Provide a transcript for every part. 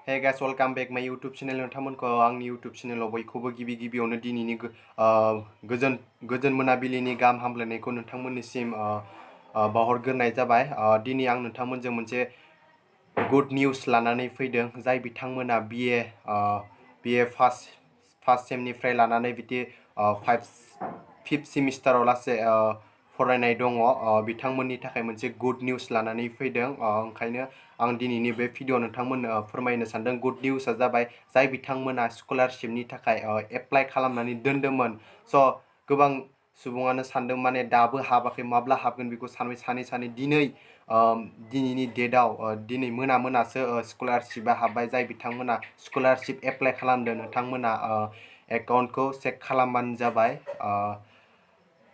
Hey guys, welcome back my YouTube channel नोंथांमोनखौ आंनि YouTube चेनेलाव बयखौबो गिबियावनो दिनैनि गोजोन मोनाबिलिनि गाहाम हामलायनायखौ नोंथांमोननिसिम बावहरग्रोनाय जाबाय। दिनै आं नोंथांमोनजों मोनसे गुड निउज लानानै फैदों जाय बिथांमोना BA फार्स्ट सेमनिफ्राय लानानै बिदि 5th सेमिस्टाराव लासै फरायनाय दङ बिथांमोननि थाखाय मोनसे गुड निउज लानानै फैदों। ओंखायनो आं दिनैनि बे भिडिअ नोंथांमोननो फोरमायनो सानदों। गुड निउजआ जाबाय जाय बिथांमोना स्कलारशिपनि थाखाय एप्लाइ खालामनानै दोनदोंमोन। स' गोबां सुबुङानो सानदों माने दाबो हाबाखै, माब्ला हाबगोन बेखौ सानै दिनैनि डेटआव दिनै मोनासो स्कलारशिपआ हाबबाय। जाय बिथांमोना स्कलारशिप एप्लाइ खालामदों नोंथांमोना एकाउन्टखौ चेक खालामबानो जाबाय।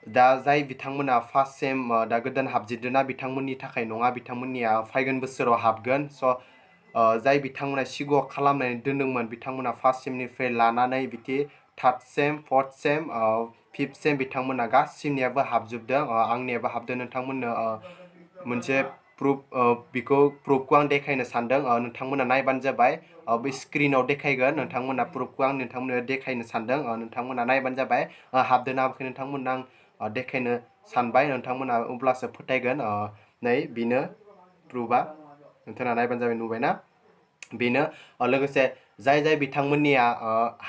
दा जाय बिथांमोना फार्स्ट सेम दा गोदान हाबजेनदोंना बिथांमोननि थाखाय नङा, बिथांमोननिया फैगोन बोसोराव हाबगोन। स' जाय बिथांमोना सिगाङाव खालामनानै दोनदोंमोन बिथांमोना फार्स्ट सेमनिफ्राय लानानै बिदि 3rd same 4th same 5th same बिथांमोना गासिनियाबो हाबजोबदों। आंनियाबो हाबदों। नोंथांमोननो मोनसे प्रुफखौ आं देखायनो सानदों। नोंथांमोना नायबानो जाबाय। बे स्क्रिनाव देखायगोन। नोंथांमोना प्रुफखौ आं नोंथांमोननो देखायनो सानदों। नोंथांमोना नायबानो जाबाय। हाबदों ना हाबाखै नोंथांमोननो आं देखायनो सानबाय। नोंथांमोना अब्लासो फोथायगोन। नै बेनो प्रुफआ। नोंथाङा नायबानो जाबाय, नुबायना? बेनो लोगोसे जाय बिथांमोननिया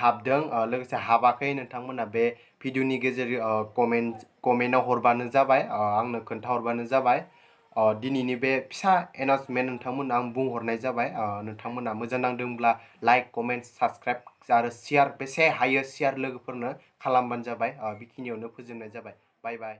हाबदों लोगोसे हाबाखै नोंथांमोना बे भिडिअनि गेजेरजों कमेन्टआव हरबानो जाबाय, आंनो खोन्थाहरबानो जाबाय। दिनैनि बे फिसा एनाउन्समेन्ट नोंथांमोना आं बुंहरनाय जाबाय। नोंथांमोना मोजां नांदोंब्ला लाइक, कमेन्ट, साबस्क्राइब आरो शेयार, बेसे हायो शेयार लोगोफोरनो खालामबानो जाबाय। बेखिनियावनो फोजोबनाय जाबाय। बाय बाय।